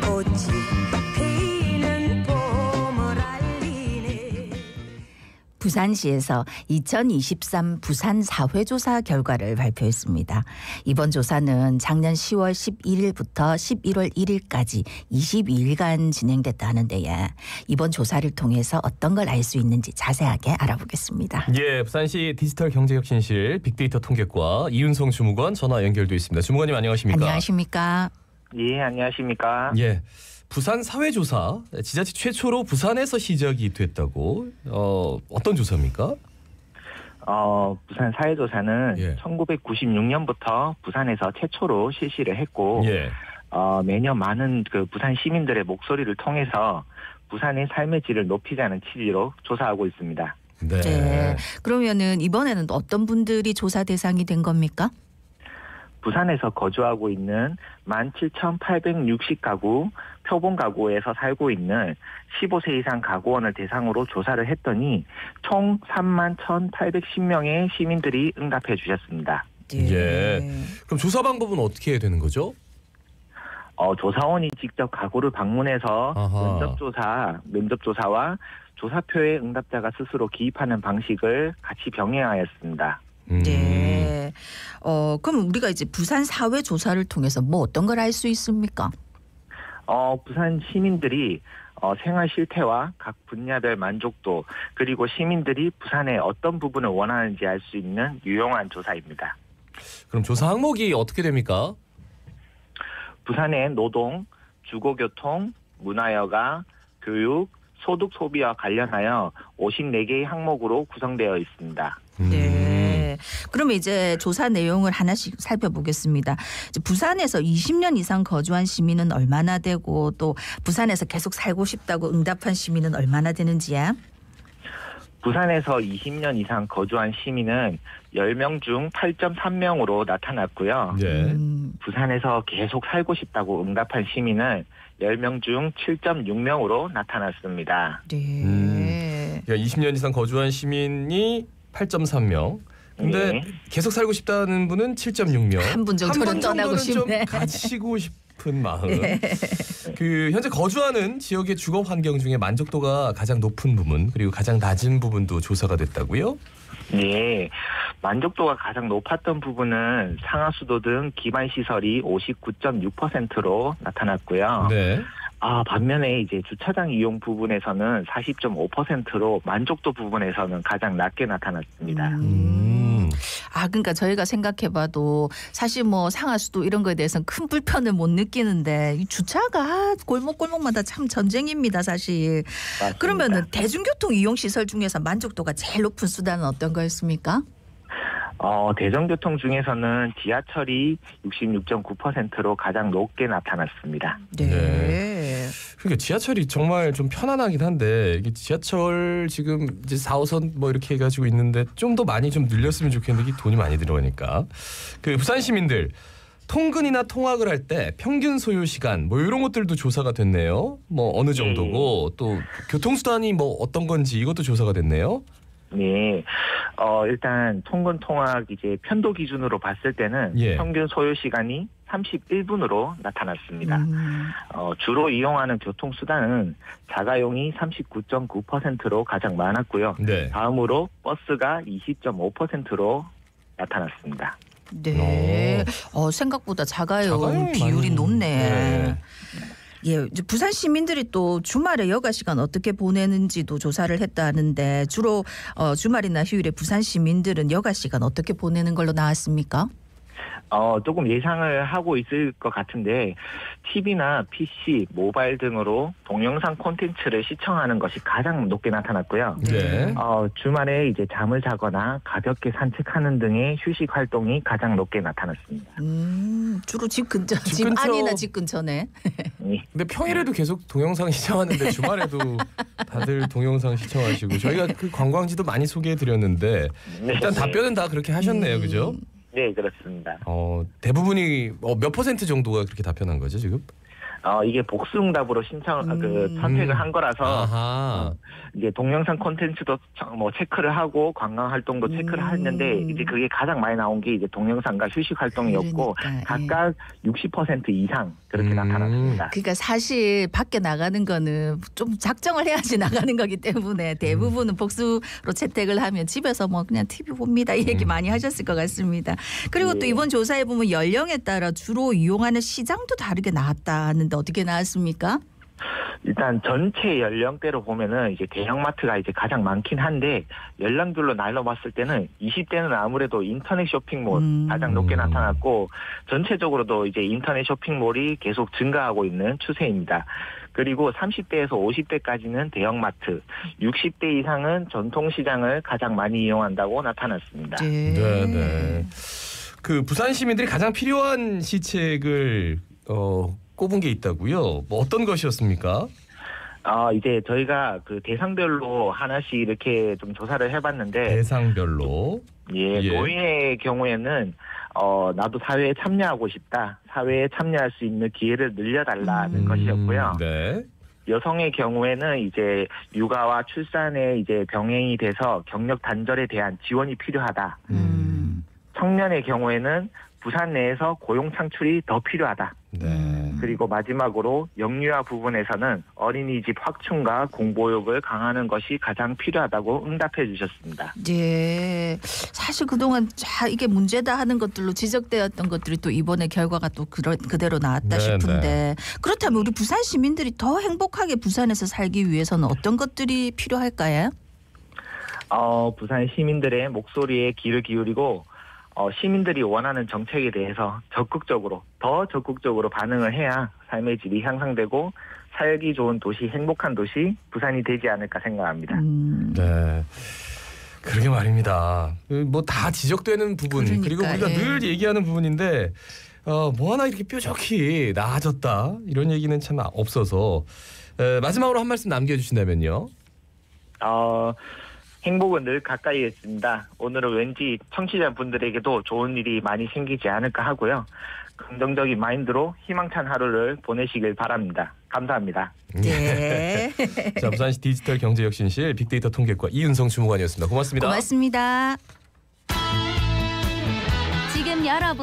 꽃이 피는 봄을 알리네. 부산시에서 2023 부산 사회조사 결과를 발표했습니다. 이번 조사는 작년 10월 11일부터 11월 1일까지 22일간 진행됐다 하는데요. 이번 조사를 통해서 어떤 걸 알 수 있는지 자세하게 알아보겠습니다. 예, 부산시 디지털 경제혁신실 빅데이터 통계과 이윤성 주무관 전화 연결돼 있습니다. 주무관님 안녕하십니까? 안녕하십니까? 예, 안녕하십니까? 예, 부산 사회조사 지자체 최초로 부산에서 시작이 됐다고. 어떤 조사입니까? 부산 사회조사는 예. 1996년부터 부산에서 최초로 실시를 했고, 예. 매년 많은 그 부산 시민들의 목소리를 통해서 부산의 삶의 질을 높이자는 취지로 조사하고 있습니다. 네. 네. 그러면은 이번에는 어떤 분들이 조사 대상이 된 겁니까? 부산에서 거주하고 있는 17,860가구 표본 가구에서 살고 있는 15세 이상 가구원을 대상으로 조사를 했더니 총 31,810명의 시민들이 응답해 주셨습니다. 예. 그럼 조사 방법은 어떻게 되는 거죠? 조사원이 직접 가구를 방문해서 아하. 면접조사와 조사표에 응답자가 스스로 기입하는 방식을 같이 병행하였습니다. 네. 그럼 우리가 이제 부산 사회 조사를 통해서 뭐 어떤 걸 알 수 있습니까? 부산 시민들이 생활 실태와 각 분야별 만족도 그리고 시민들이 부산의 어떤 부분을 원하는지 알 수 있는 유용한 조사입니다. 그럼 조사 항목이 어떻게 됩니까? 부산의 노동, 주거교통, 문화여가, 교육, 소득 소비와 관련하여 54개의 항목으로 구성되어 있습니다. 네. 그러면 이제 조사 내용을 하나씩 살펴보겠습니다. 이제 부산에서 20년 이상 거주한 시민은 얼마나 되고 또 부산에서 계속 살고 싶다고 응답한 시민은 얼마나 되는지요? 부산에서 20년 이상 거주한 시민은 10명 중 8.3명으로 나타났고요. 예. 부산에서 계속 살고 싶다고 응답한 시민은 10명 중 7.6명으로 나타났습니다. 네. 20년 이상 거주한 시민이 8.3명. 근데 네. 계속 살고 싶다는 분은 7.6명. 한 분 정도는 떠나고 싶네. 좀 가지고 싶은 마음. 그 현재 거주하는 지역의 주거 환경 중에 만족도가 가장 높은 부분 그리고 가장 낮은 부분도 조사가 됐다고요? 네, 만족도가 가장 높았던 부분은 상하수도 등 기반 시설이 59.6%로 나타났고요. 네. 반면에 이제 주차장 이용 부분에서는 40.5%로 만족도 부분에서는 가장 낮게 나타났습니다. 그러니까 저희가 생각해봐도 사실 뭐 상하수도 이런 거에 대해서는 큰 불편을 못 느끼는데 이 주차가 골목골목마다 참 전쟁입니다, 사실. 맞습니다. 그러면은 대중교통 이용 시설 중에서 만족도가 제일 높은 수단은 어떤 거였습니까? 대중교통 중에서는 지하철이 66.9%로 가장 높게 나타났습니다. 네. 그러니까 지하철이 정말 좀 편안하긴 한데 이게 지하철 지금 이제 4호선 뭐 이렇게 해가지고 있는데 좀 더 많이 좀 늘렸으면 좋겠는데 이게 돈이 많이 들어가니까 그 부산 시민들 통근이나 통학을 할 때 평균 소요 시간 뭐 이런 것들도 조사가 됐네요. 뭐 어느 정도고 또 교통수단이 뭐 어떤 건지 이것도 조사가 됐네요. 네, 일단 통근 통학 이제 편도 기준으로 봤을 때는 예. 평균 소요 시간이 31분으로 나타났습니다. 주로 이용하는 교통수단은 자가용이 39.9%로 가장 많았고요. 네. 다음으로 버스가 20.5%로 나타났습니다. 네. 생각보다 자가용 비율이 많이- 높네. 네. 예, 이제 부산 시민들이 또 주말에 여가 시간 어떻게 보내는지도 조사를 했다 하는데 주로 주말이나 휴일에 부산 시민들은 여가 시간 어떻게 보내는 걸로 나왔습니까? 조금 예상을 하고 있을 것 같은데 TV나 PC, 모바일 등으로 동영상 콘텐츠를 시청하는 것이 가장 높게 나타났고요. 네. 주말에 이제 잠을 자거나 가볍게 산책하는 등의 휴식 활동이 가장 높게 나타났습니다. 주로 집 근처, 집 집 근처. 안이나 집 근처네. 네. 근데 평일에도 계속 동영상 시청하는데 주말에도 다들 동영상 시청하시고 저희가 그 관광지도 많이 소개해드렸는데 일단 답변은 다 그렇게 하셨네요, 그죠? 네, 그렇습니다. 대부분이 몇 퍼센트 정도가 그렇게 답변한 거죠 지금? 이게 복수응답으로 선택을 한 거라서 아하. 이제 동영상 콘텐츠도 뭐 체크를 하고 관광 활동도 체크를 했는데 이제 그게 가장 많이 나온 게 이제 동영상과 휴식 활동이었고 그러니까, 각각 60% 이상 그렇게 나타났습니다. 그러니까 사실 밖에 나가는 거는 좀 작정을 해야지 나가는 거기 때문에 대부분은 복수로 채택을 하면 집에서 뭐 그냥 TV 봅니다 이 얘기 많이 하셨을 것 같습니다. 그리고 또 예. 이번 조사에 보면 연령에 따라 주로 이용하는 시장도 다르게 나왔다 하는데 어떻게 나왔습니까? 일단 전체 연령대로 보면은 이제 대형마트가 이제 가장 많긴 한데 연령별로 나눠봤을 때는 20대는 아무래도 인터넷 쇼핑몰 가장 높게 나타났고 전체적으로도 이제 인터넷 쇼핑몰이 계속 증가하고 있는 추세입니다. 그리고 30대에서 50대까지는 대형마트, 60대 이상은 전통시장을 가장 많이 이용한다고 나타났습니다. 네. 그 부산 시민들이 가장 필요한 시책을 꼽은 게 있다고요? 뭐 어떤 것이었습니까? 이제 저희가 그 대상별로 하나씩 이렇게 좀 조사를 해봤는데 대상별로. 예. 예. 노인의 경우에는 나도 사회에 참여하고 싶다. 사회에 참여할 수 있는 기회를 늘려달라는 것이었고요. 네. 여성의 경우에는 이제 육아와 출산에 이제 병행이 돼서 경력 단절에 대한 지원이 필요하다. 청년의 경우에는 부산 내에서 고용 창출이 더 필요하다. 네. 그리고 마지막으로 영유아 부분에서는 어린이집 확충과 공보육을 강화하는 것이 가장 필요하다고 응답해 주셨습니다. 예. 사실 그동안 이게 문제다 하는 것들로 지적되었던 것들이 또 이번에 결과가 또 그대로 나왔다 네, 싶은데 그렇다면 우리 부산 시민들이 더 행복하게 부산에서 살기 위해서는 어떤 것들이 필요할까요? 부산 시민들의 목소리에 귀를 기울이고 시민들이 원하는 정책에 대해서 더 적극적으로 반응을 해야 삶의 질이 향상되고 살기 좋은 도시, 행복한 도시 부산이 되지 않을까 생각합니다. 네. 그러게 말입니다. 뭐 다 지적되는 부분 그리고 우리가 늘 얘기하는 부분인데 뭐 하나 이렇게 뾰족히 나아졌다 이런 얘기는 참 없어서 마지막으로 한 말씀 남겨주신다면요. 행복은 늘 가까이에 있습니다. 오늘은 왠지 청취자분들에게도 좋은 일이 많이 생기지 않을까 하고요. 긍정적인 마인드로 희망찬 하루를 보내시길 바랍니다. 감사합니다. 네. 자, 부산시 디지털 경제혁신실 빅데이터 통계과 이은성 주무관이었습니다. 고맙습니다. 고맙습니다. 지금 여러분